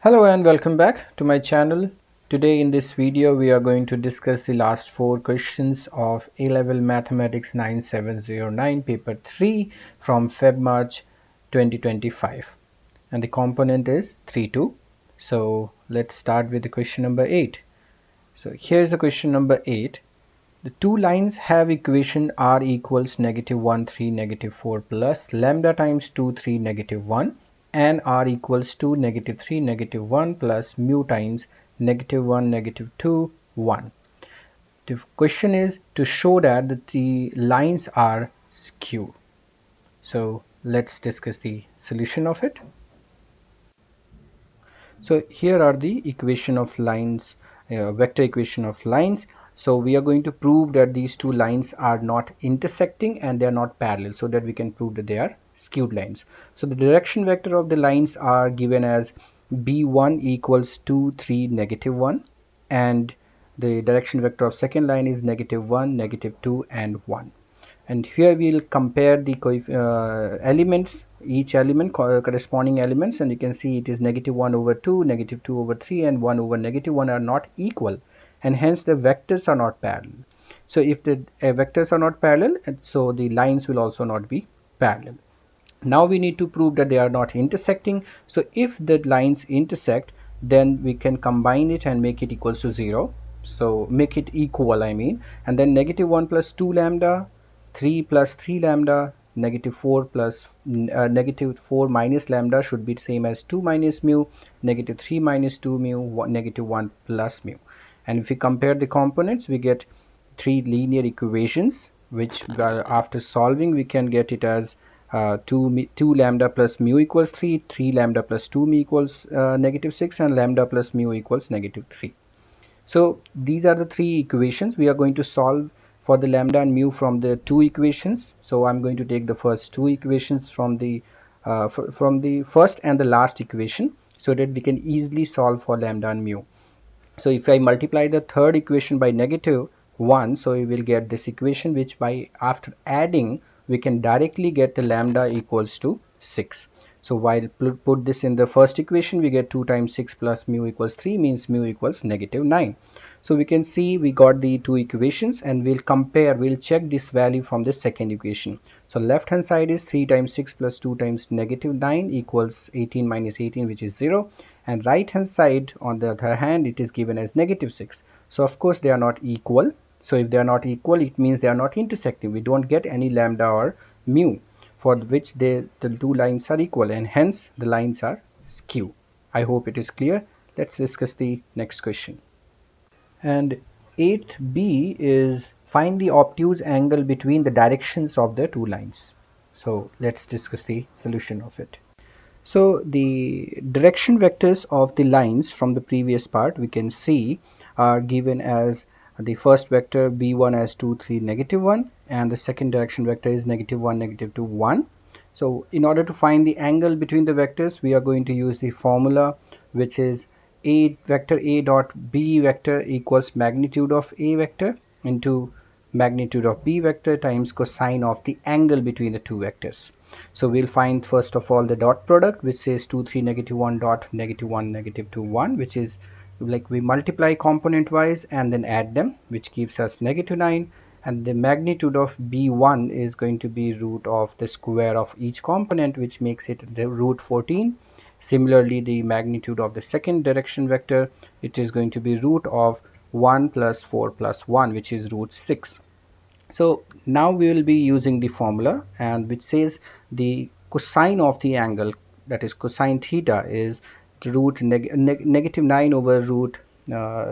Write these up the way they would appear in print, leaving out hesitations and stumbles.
Hello and welcome back to my channel. Today in this video we are going to discuss the last 4 questions of A-Level Mathematics 9709 paper 3 from Feb-March 2025, and the component is 3-2. So let's start with the question number 8. So here's the question number 8. The two lines have equation r equals -1 3 -4 plus lambda times 2 3 -1 and r equals to -3 -1 plus mu times -1 -2 1. The question is to show that the lines are skew. So let's discuss the solution of it. So here are the equation of lines, vector equation of lines. So we are going to prove that these two lines are not intersecting and they are not parallel, so that we can prove that they are skewed lines. So the direction vector of the lines are given as b1 equals 2 3 -1, and the direction vector of second line is -1 -2 and 1. And here we'll compare the elements, each element corresponding elements, and you can see it is -1 over 2, -2 over 3 and 1 over -1 are not equal, and hence the vectors are not parallel. So if the vectors are not parallel, so the lines will also not be parallel. Now we need to prove that they are not intersecting. So if the lines intersect, then we can combine it and make it equals to 0. So make it equal, I mean, and then -1 plus 2 lambda, 3 plus 3 lambda, -4 plus -4 minus lambda should be the same as 2 minus mu, -3 minus 2 mu, -1 plus mu. And if we compare the components, we get three linear equations, which after solving we can get it as 2 lambda plus mu equals 3, 3 lambda plus 2 mu equals -6, and lambda plus mu equals -3. So these are the three equations. We are going to solve for the lambda and mu from the two equations. So I'm going to take the first two equations from the first and the last equation, so that we can easily solve for lambda and mu. So if I multiply the third equation by -1, so we will get this equation, which by after adding we can directly get the lambda equals to 6. So while put this in the first equation, we get 2 times 6 plus mu equals 3, means mu equals -9. So we can see we got the two equations, and we'll check this value from the second equation. So left hand side is 3 times 6 plus 2 times -9 equals 18 minus 18, which is 0. And right hand side, on the other hand, it is given as -6. So of course they are not equal. So if they are not equal, it means they are not intersecting. We don't get any lambda or mu for which the two lines are equal, and hence the lines are skew. I hope it is clear. Let's discuss the next question. And 8b is find the obtuse angle between the directions of the two lines. So let's discuss the solution of it. So the direction vectors of the lines from the previous part we can see are given as the first vector b1 as 2 3 -1, and the second direction vector is -1 -2 1. So in order to find the angle between the vectors, we are going to use the formula, which is a vector a dot b vector equals magnitude of a vector into magnitude of b vector times cosine of the angle between the two vectors. So we'll find first of all the dot product, which says 2 3 -1 dot -1 -2 1, which is like we multiply component wise and then add them, which gives us -9. And the magnitude of b1 is going to be root of the square of each component, which makes it the root 14. Similarly, the magnitude of the second direction vector, it is going to be root of 1 plus 4 plus 1, which is root 6. So now we will be using the formula, and which says the cosine of the angle, that is cosine theta, is root -9 over root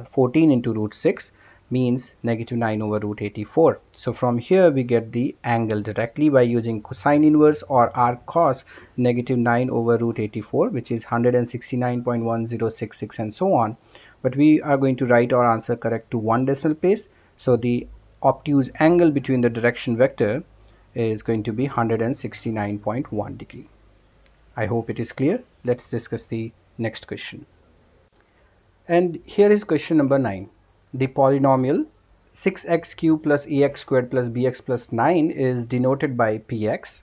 14 into root 6, means -9 over root 84. So from here we get the angle directly by using cosine inverse or arc cos -9 over root 84, which is 169.1066 and so on. But we are going to write our answer correct to one decimal place. So the obtuse angle between the direction vector is going to be 169.1 degree. I hope it is clear. Let's discuss the next question. And here is question number 9. The polynomial 6x cubed plus ax squared plus bx plus 9 is denoted by px,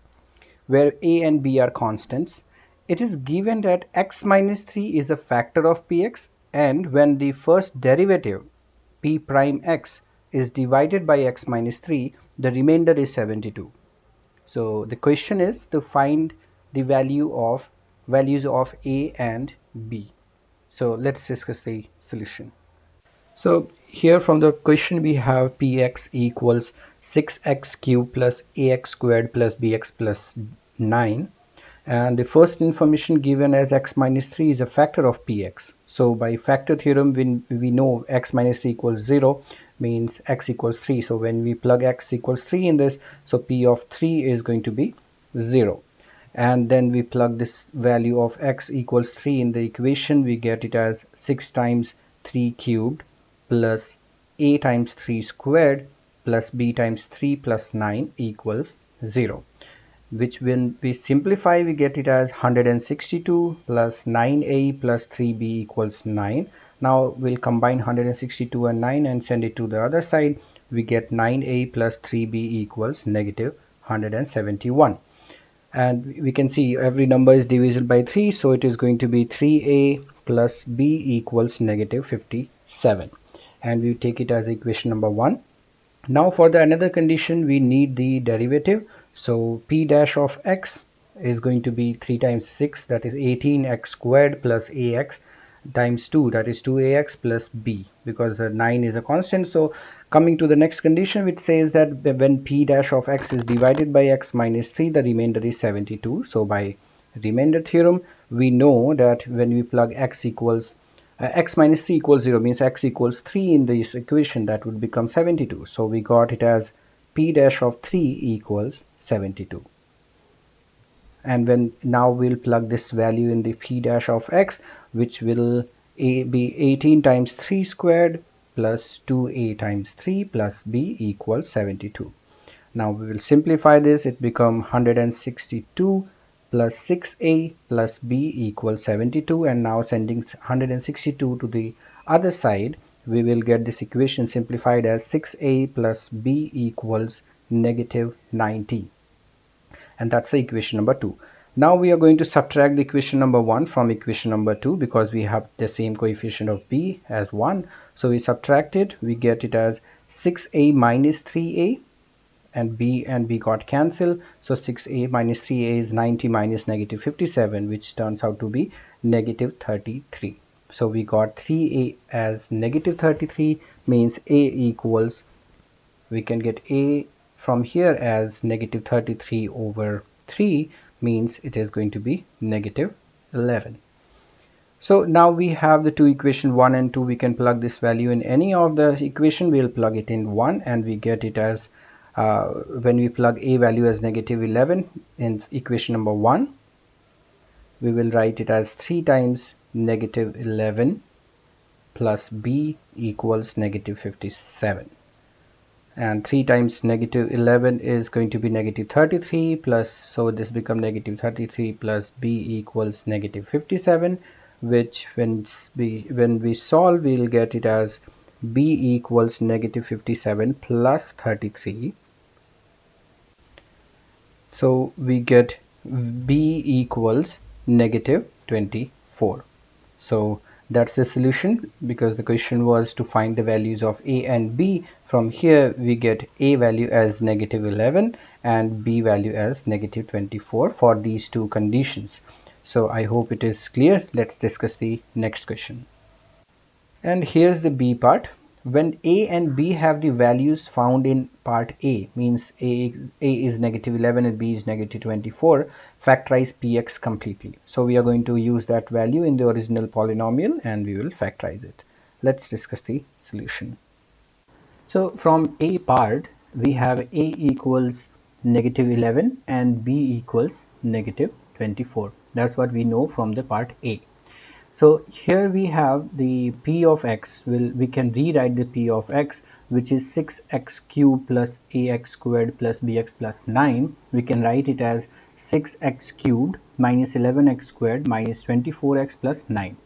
where a and b are constants, it is given that x minus 3 is a factor of px, and when the first derivative p prime x is divided by x minus 3, the remainder is 72. So the question is to find the values of a and b. So let's discuss the solution. So here from the question we have px equals 6x cubed plus ax squared plus bx plus 9, and the first information given as x minus 3 is a factor of px. So by factor theorem we know x minus 3 equals 0, means x equals 3. So when we plug x equals 3 in this, so p of 3 is going to be 0. And then we plug this value of x equals 3 in the equation, we get it as 6 times 3 cubed plus a times 3 squared plus b times 3 plus 9 equals 0, which when we simplify we get it as 162 plus 9a plus 3b equals 9. Now we'll combine 162 and 9 and send it to the other side. We get 9a plus 3b equals negative 171, and we can see every number is divisible by 3, so it is going to be 3a plus b equals negative 57, and we take it as equation number 1. Now for the another condition we need the derivative, so p dash of x is going to be 3 times 6, that is 18x squared plus ax times 2, that is 2ax plus b, because the 9 is a constant. So coming to the next condition, which says that when p dash of x is divided by x minus 3, the remainder is 72. So by remainder theorem we know that when we plug x equals x minus 3 equals 0, means x equals 3 in this equation, that would become 72. So we got it as p dash of 3 equals 72. And when now we'll plug this value in the p dash of x, which will be 18 times 3 squared plus 2a times 3 plus b equals 72. Now we will simplify this, it become 162 plus 6a plus b equals 72, and now sending 162 to the other side, we will get this equation simplified as 6a plus b equals negative 90, and that's the equation number 2. Now we are going to subtract the equation number 1 from equation number 2, because we have the same coefficient of b as 1. So we subtract it, we get it as 6a minus 3a, and b got cancelled. So 6a minus 3a is 90 minus negative 57, which turns out to be negative 33. So we got 3a as negative 33, means a equals, we can get a from here as negative 33 over 3, means it is going to be negative 11. So now we have the two equation 1 and 2, we can plug this value in any of the equation, we'll plug it in 1 and we get it as when we plug a value as negative 11 in equation number 1, we will write it as 3 times negative 11 plus b equals negative 57. And 3 times negative 11 is going to be negative 33 plus, so this become negative 33 plus b equals negative 57, which when we solve, we'll get it as b equals negative 57 plus 33. So we get b equals negative 24. So that's the solution, because the question was to find the values of a and b. From here we get a value as negative 11 and b value as negative 24 for these two conditions. So I hope it is clear. Let's discuss the next question. And here's the b part. When a and b have the values found in part a, means a is negative 11 and b is negative 24, factorize px completely. So we are going to use that value in the original polynomial and we will factorize it. Let's discuss the solution. So from a part we have a equals negative 11 and b equals negative 24. That's what we know from the part a. So here we have the p of x, we can rewrite the p of x, which is 6x cubed plus ax squared plus bx plus 9. We can write it as 6x cubed minus 11x squared minus 24x plus 9.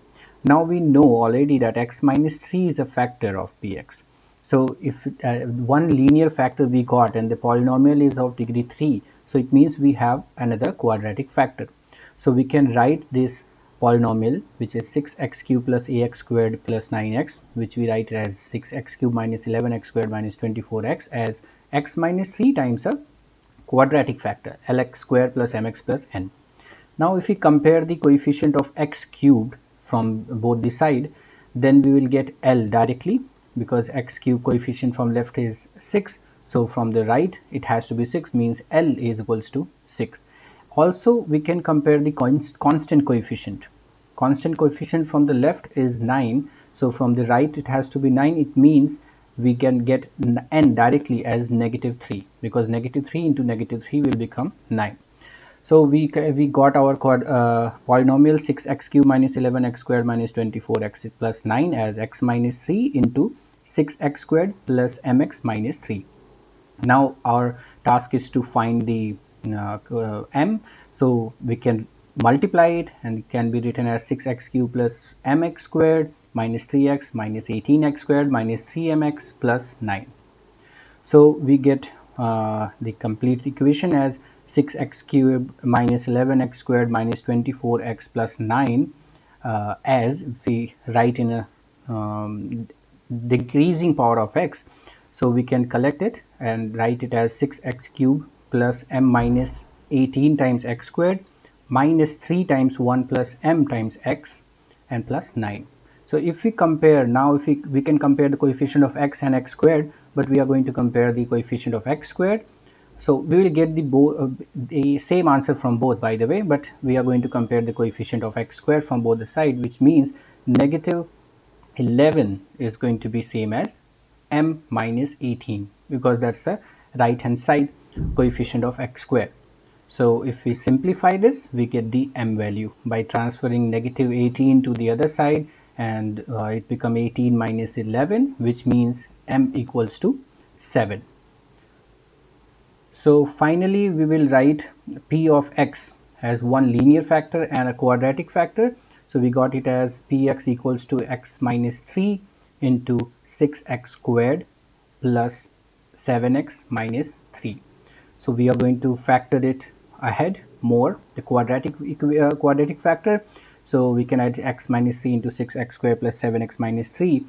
Now we know already that x minus 3 is a factor of px. So if one linear factor we got and the polynomial is of degree 3, so it means we have another quadratic factor. So we can write this polynomial, which is 6x cubed plus ax squared plus 9x, which we write as 6x cubed minus 11x squared minus 24x, as x minus 3 times a quadratic factor, lx squared plus mx plus n. Now if we compare the coefficient of x cubed from both the side, then we will get L directly, because x cube coefficient from left is 6. So from the right it has to be 6, means L is equals to 6. Also we can compare the constant coefficient. Constant coefficient from the left is 9. So from the right it has to be 9. It means we can get n directly as negative 3, because negative 3 into negative 3 will become 9. So we got our polynomial 6x cubed minus 11x squared minus 24x plus 9 as x minus 3 into 6x squared plus mx minus 3. Now our task is to find the m. So we can multiply it, and it can be written as 6x cubed plus mx squared minus 3x minus 18x squared minus 3mx plus 9. So we get the complete equation as 6x cubed minus 11x squared minus 24x plus 9, as we write in a decreasing power of x. So we can collect it and write it as 6x cubed plus m minus 18 times x squared minus 3 times 1 plus m times x and plus 9. So if we compare now, if we can compare the coefficient of x and x squared, but we are going to compare the coefficient of x squared. So we will get the same answer from both, by the way, but we are going to compare the coefficient of x squared from both the side, which means negative 11 is going to be same as m minus 18, because that's the right hand side coefficient of x squared. So if we simplify this, we get the m value by transferring negative 18 to the other side, and it become 18 minus 11, which means m equals to 7. So finally we will write p of x as one linear factor and a quadratic factor. So we got it as px equals to x minus 3 into 6x squared plus 7x minus 3. So we are going to factor it ahead more, the quadratic factor. So we can add x minus 3 into 6x squared plus 7x minus 3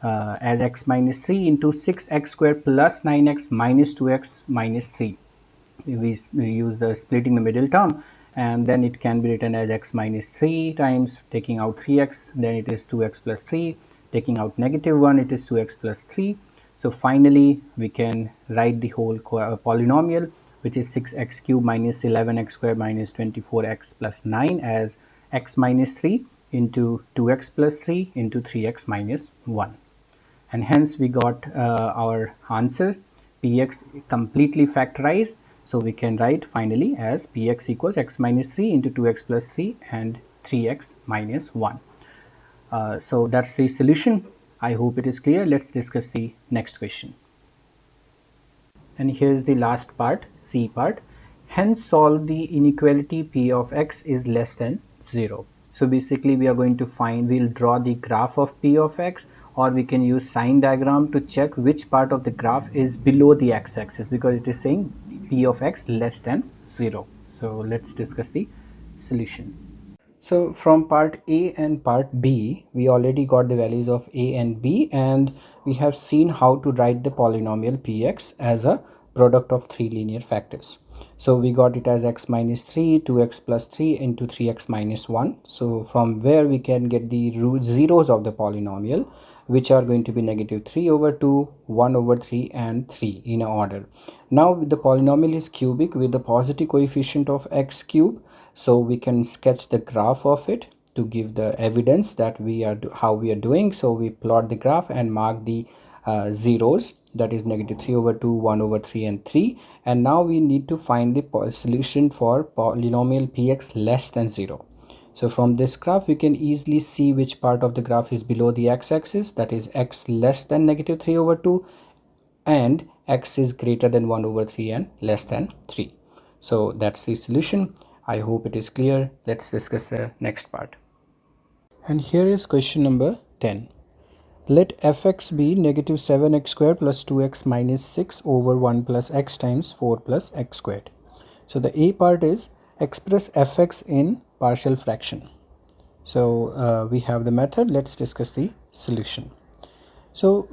as x minus 3 into 6x squared plus 9x minus 2x minus 3. We use the splitting the middle term, and then it can be written as x minus 3 times taking out 3x, then it is 2x plus 3, taking out negative 1, it is 2x plus 3. So finally we can write the whole polynomial, which is 6x cubed minus 11x squared minus 24x plus 9 as x minus 3 into 2x plus 3 into 3x minus 1. And hence we got our answer px completely factorized. So we can write finally as px equals x minus 3 into 2x plus 3 and 3x minus 1. So that's the solution. I hope it is clear. Let's discuss the next question. And here's the last part, C part. Hence solve the inequality p of x is less than 0. So basically we are going to find, we'll draw the graph of p of x, or we can use sign diagram to check which part of the graph is below the x-axis, because it is saying p of x less than 0. So let's discuss the solution. So from part A and part B, we already got the values of A and B, and we have seen how to write the polynomial px as a product of three linear factors. So we got it as x minus 3, 2x plus 3 into 3x minus 1. So from where we can get the root zeros of the polynomial, which are going to be negative 3 over 2, 1 over 3 and 3 in order. Now the polynomial is cubic with the positive coefficient of x cube. So we can sketch the graph of it to give the evidence that how we are doing. So we plot the graph and mark the zeros, that is negative 3 over 2, 1 over 3 and 3. And now we need to find the solution for polynomial px less than 0. So from this graph we can easily see which part of the graph is below the x-axis, that is x less than negative 3 over 2 and x is greater than 1 over 3 and less than 3. So that's the solution. I hope it is clear. Let's discuss the next part. And here is question number 10. Let fx be negative 7x squared plus 2x minus 6 over 1 plus x times 4 plus x squared. So the A part is express fx in partial fraction. So we have the method. Let's discuss the solution. So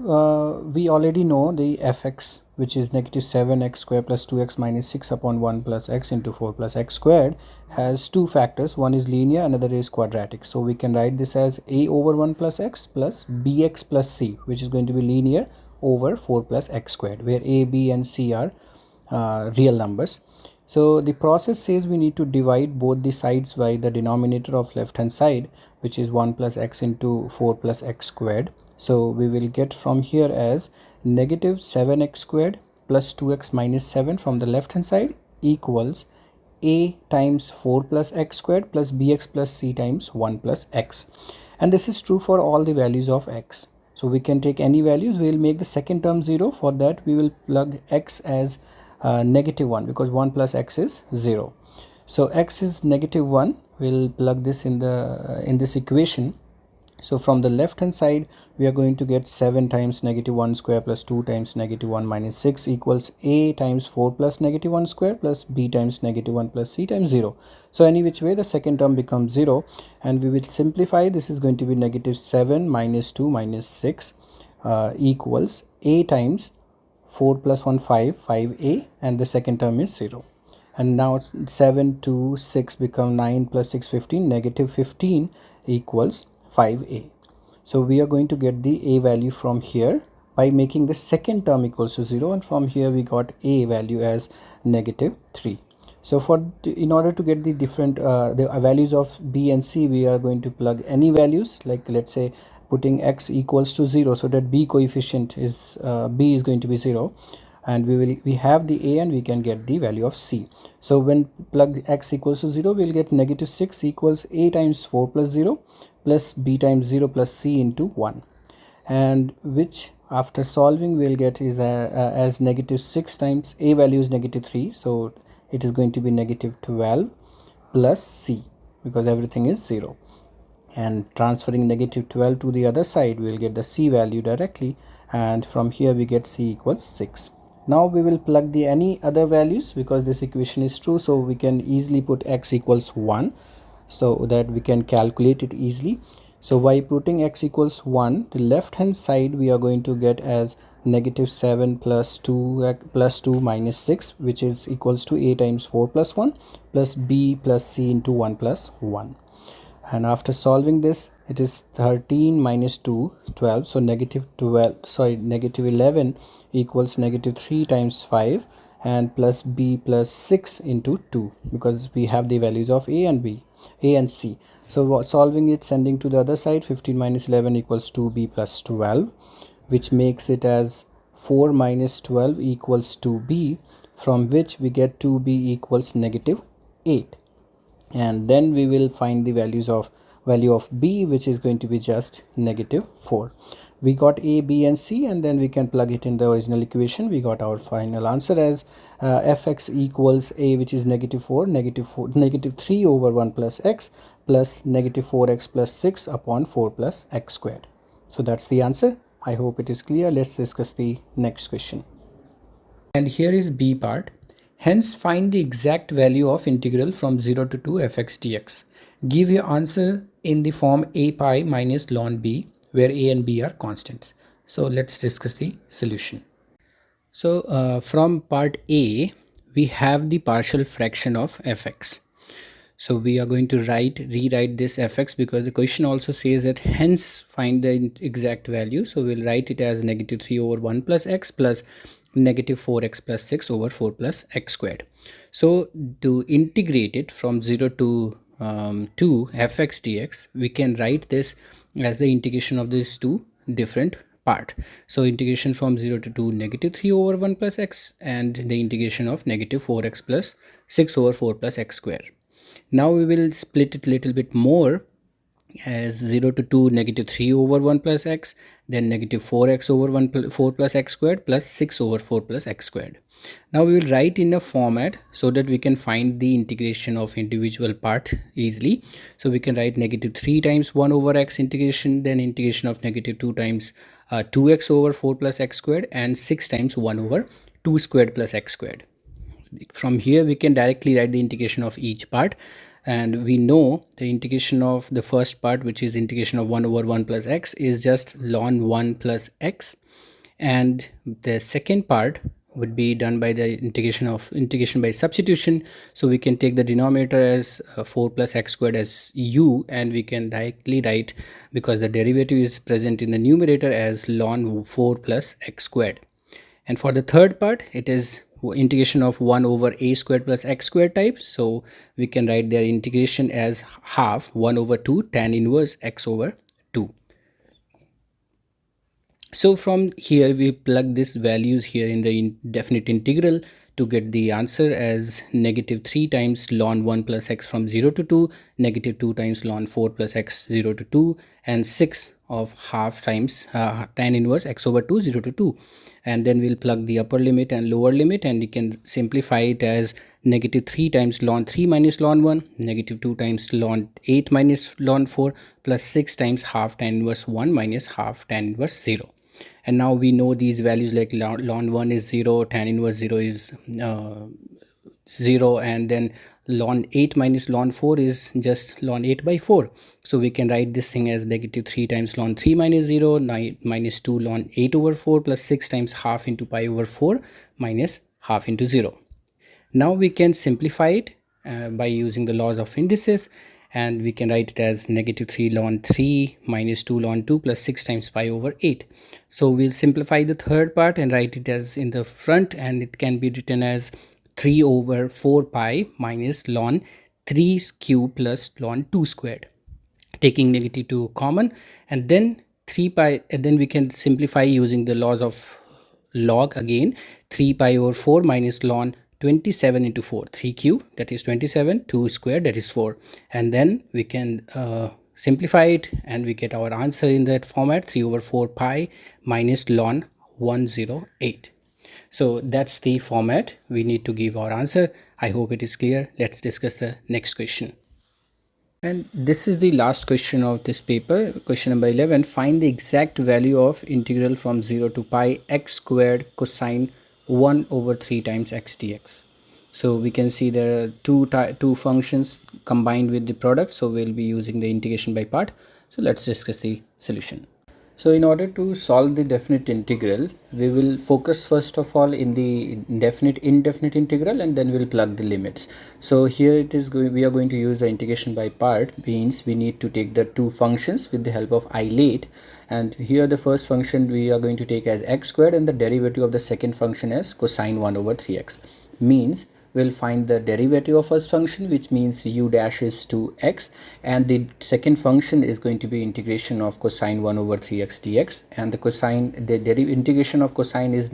we already know the fx, which is negative 7x squared plus 2x minus 6 upon 1 plus x into 4 plus x squared, has two factors. One is linear, another is quadratic. So we can write this as a over 1 plus x plus bx plus c, which is going to be linear, over 4 plus x squared, where a, b and c are real numbers. So the process says we need to divide both the sides by the denominator of left hand side, which is 1 plus x into 4 plus x squared. So we will get from here as negative 7x squared plus 2x minus 7 from the left hand side equals a times 4 plus x squared plus bx plus c times 1 plus x. And this is true for all the values of x. So we can take any values. We will make the second term 0. For that we will plug x as negative 1, because 1 plus x is 0. So x is negative 1. We'll plug this in this equation. So from the left hand side we are going to get 7 times negative 1 square plus 2 times negative 1 minus 6 equals a times 4 plus negative 1 square plus b times negative 1 plus c times 0. So any which way the second term becomes 0, and we will simplify. This is going to be negative 7 minus 2 minus 6 equals a times 4 plus 1 5, 5a, and the second term is 0. And now 7 to 6 become 9 plus 6 15, negative 15 equals 5a. So we are going to get the a value from here by making the second term equals to 0, and from here we got a value as negative 3. So in order to get the different the values of b and c, we are going to plug any values, like let's say putting x equals to 0, so that b coefficient is b is going to be 0, and we have the a and we can get the value of c. So when plug x equals to 0, we'll get negative 6 equals a times 4 plus 0 plus b times 0 plus c into 1, and which after solving we'll get is as negative 6 times a value is negative 3, so it is going to be negative 12 plus c, because everything is 0. And transferring negative 12 to the other side, we will get the c value directly, and from here we get c equals 6. Now we will plug the any other values, because this equation is true, so we can easily put x equals 1, so that we can calculate it easily. So by putting x equals 1, the left hand side we are going to get as negative 7 plus 2 minus 6, which is equals to a times 4 plus 1 plus b plus c into 1 plus 1. And after solving this, it is 13 minus 2, 12. So negative 11 equals negative 3 times 5, and plus b plus 6 into 2, because we have the values of a and c. So solving it, sending to the other side, 15 minus 11 equals 2b plus 12, which makes it as 4 minus 12 equals 2b, from which we get 2b equals negative 8. And then we will find the value of b, which is going to be just negative 4. We got a, b and c, and then we can plug it in the original equation. We got our final answer as fx equals a, which is negative negative 3 over 1 plus x plus negative 4x plus 6 upon 4 plus x squared. So that's the answer. I hope it is clear. Let's discuss the next question. And here is b part. Hence, find the exact value of integral from 0 to 2 fx dx. Give your answer in the form a pi minus ln b, where a and b are constants. So let's discuss the solution. So from part A, we have the partial fraction of fx. So we are going to rewrite this fx, because the question also says that hence find the exact value. So we'll write it as negative 3 over 1 plus x plus negative 4x plus 6 over 4 plus x squared. So to integrate it from 0 to 2 fx dx, we can write this as the integration of these two different part. So integration from 0 to 2 negative 3 over 1 plus x, and the integration of negative 4x plus 6 over 4 plus x squared. Now we will split it a little bit more, as 0 to 2 negative 3 over 1 plus x, then negative 4x over 4 plus x squared plus 6 over 4 plus x squared. Now we will write in a format so that we can find the integration of individual part easily. So we can write negative 3 times 1 over x integration, then integration of negative 2 times 2x over 4 plus x squared, and 6 times 1 over 2 squared plus x squared. From here we can directly write the integration of each part. and we know the integration of the first part, which is integration of 1 over 1 plus x, is just ln 1 plus x, and the second part would be done by the integration by substitution. So we can take the denominator as 4 plus x squared as u, and we can directly write, because the derivative is present in the numerator, as ln 4 plus x squared. And for the third part, it is integration of 1 over a squared plus x squared type. So we can write their integration as half 1 over 2 tan inverse x over 2. So from here we plug these values here in the definite integral to get the answer as negative 3 times ln 1 plus x from 0 to 2, negative 2 times ln 4 plus x 0 to 2, and 6 of half times tan inverse x over 2 0 to 2. And then we'll plug the upper limit and lower limit, and you can simplify it as negative 3 times ln 3 minus ln 1, negative 2 times ln 8 minus ln 4, plus 6 times half tan inverse 1 minus half tan inverse 0. And now we know these values, like ln 1 is 0, tan inverse 0 is 0, and then ln 8 minus ln 4 is just ln 8 by 4. So we can write this thing as negative 3 times ln 3 minus 0, 9 minus 2 ln 8 over 4, plus 6 times half into pi over 4 minus half into 0. Now we can simplify it by using the laws of indices, and we can write it as negative 3 ln 3 minus 2 ln 2 plus 6 times pi over 8. So we'll simplify the third part and write it as in the front, and it can be written as 3 over 4 pi minus ln 3 cube plus ln 2 squared, taking negative 2 common, and then 3 pi, and then we can simplify using the laws of log again. 3 pi over 4 minus ln 27 into 4, 3 cube, that is 27, 2 square, that is 4, and then we can simplify it, and we get our answer in that format, 3 over 4 pi minus ln 108. So that's the format we need to give our answer. I hope it is clear. Let's discuss the next question. And this is the last question of this paper, question number 11. Find the exact value of integral from 0 to pi x squared cosine 1 over 3 times x dx. So we can see there are two functions combined with the product, so we'll be using the integration by part. So let's discuss the solution. So in order to solve the definite integral, we will focus first of all in the indefinite integral, and then we'll plug the limits. So here it is we are going to use the integration by part, means we need to take the two functions with the help of isolate, and here the first function we are going to take as x squared, and the derivative of the second function as cosine 1 over 3x. Means we'll find the derivative of first function, which means u dash is 2x, and the second function is going to be integration of cosine 1 over 3x dx, and the cosine, the integration of cosine is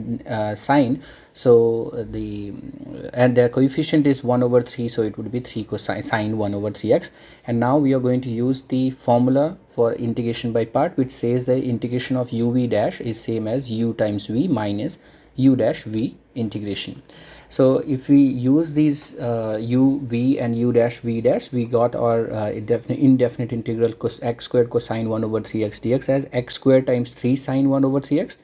sine, so and the coefficient is 1 over 3, so it would be 3 cosine sine 1 over 3x. And now we are going to use the formula for integration by part, which says the integration of uv dash is same as u times v minus u dash v integration. So if we use these u, v and u dash v dash, we got our indefinite integral x squared cosine 1 over 3x dx as x squared times 3 sine 1 over 3x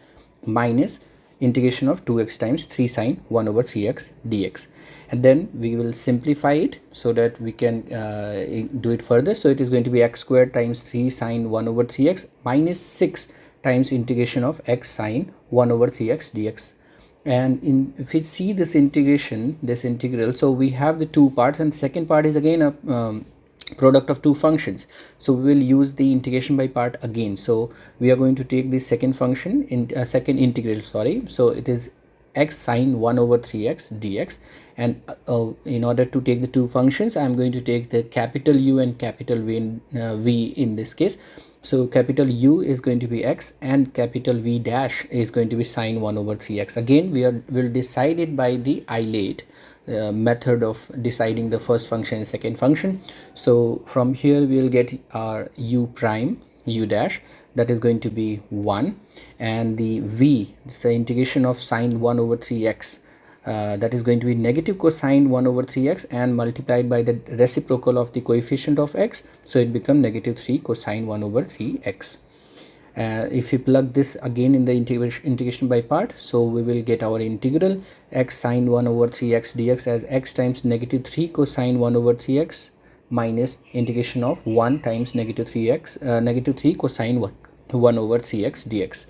minus integration of 2x times 3 sine 1 over 3x dx. And then we will simplify it so that we can do it further. So it is going to be x squared times 3 sine 1 over 3x minus 6 times integration of x sine 1 over 3x dx. And if we see this integral, so we have the two parts, and second part is again a product of two functions, so we will use the integration by part again. So we are going to take the second function in second integral, sorry, so it is x sine 1 over 3x dx, and in order to take the two functions, I am going to take the capital U and capital V in this case. So capital U is going to be x, and capital V dash is going to be sine 1 over 3x. Again, will decide it by the isolate method of deciding the first function and second function. So from here we will get our u prime, u dash, that is going to be 1, and the v, it's the integration of sine 1 over 3x, that is going to be negative cosine 1 over 3x and multiplied by the reciprocal of the coefficient of x, so it becomes negative 3 cosine 1 over 3x. If we plug this again in the integration by part, so we will get our integral x sine 1 over 3x dx as x times negative 3 cosine 1 over 3x minus integration of 1 times negative 3x negative 3 cosine 1 over 3x dx.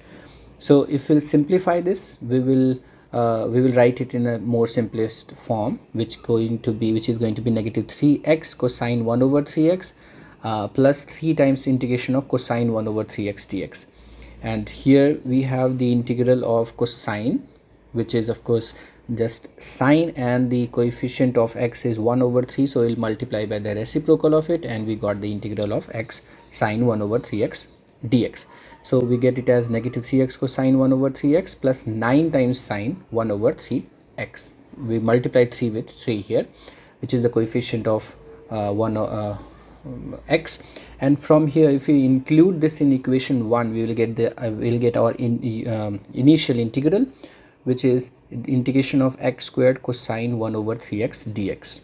So if we'll simplify this, we will write it in a more simplest form, which is going to be negative 3x cosine 1 over 3x plus 3 times integration of cosine 1 over 3x dx. And here we have the integral of cosine, which is of course just sine, and the coefficient of x is 1 over 3, so we'll multiply by the reciprocal of it, and we got the integral of x sine 1 over 3x dx. So we get it as negative 3x cosine 1 over 3x plus 9 times sine 1 over 3x. We multiplied 3 with 3 here, which is the coefficient of 1 x. And from here, if we include this in equation 1, we will get our initial integral, which is integration of x squared cosine 1 over 3x dx.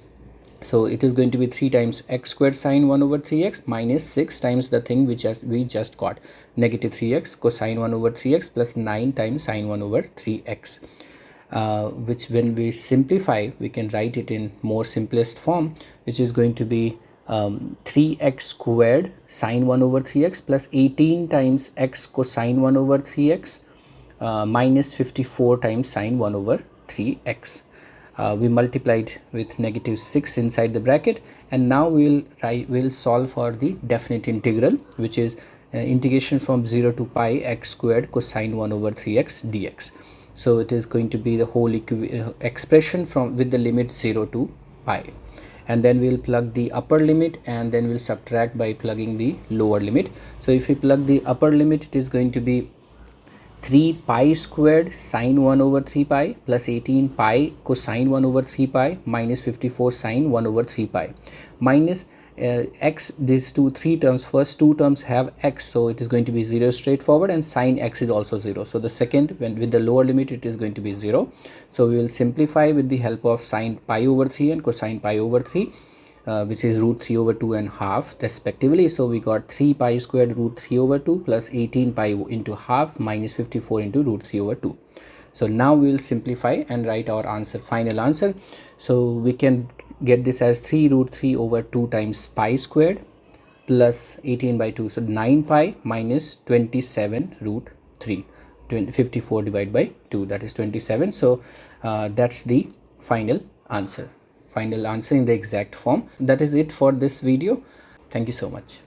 So it is going to be 3 times x squared sine 1 over 3x minus 6 times the thing which we just got, negative 3x cosine 1 over 3x plus 9 times sine 1 over 3x. Which when we simplify, we can write it in more simplest form, which is going to be 3x squared sine 1 over 3x plus 18 times x cosine 1 over 3x minus 54 times sine 1 over 3x. We multiplied with negative 6 inside the bracket, and now we'll solve for the definite integral, which is integration from 0 to pi x squared cosine 1 over 3x dx. So it is going to be the whole expression from with the limit 0 to pi, and then we'll plug the upper limit, and then we'll subtract by plugging the lower limit. So if we plug the upper limit, it is going to be 3 pi squared sine 1 over 3 pi plus 18 pi cosine 1 over 3 pi minus 54 sine 1 over 3 pi minus x. These three terms, first two terms have x, so it is going to be 0 straightforward, and sine x is also 0. So the second, with the lower limit, it is going to be 0. So we will simplify with the help of sine pi over 3 and cosine pi over 3. Which is root 3 over 2 and half respectively. So we got 3 pi squared root 3 over 2 plus 18 pi into half minus 54 into root 3 over 2. So now we will simplify and write our answer, final answer. So we can get this as 3 root 3 over 2 times pi squared plus 18 by 2. So 9 pi minus 27 root 3. 54 divided by 2, that is 27. So that's the final answer in the exact form. That is it for this video. Thank you so much.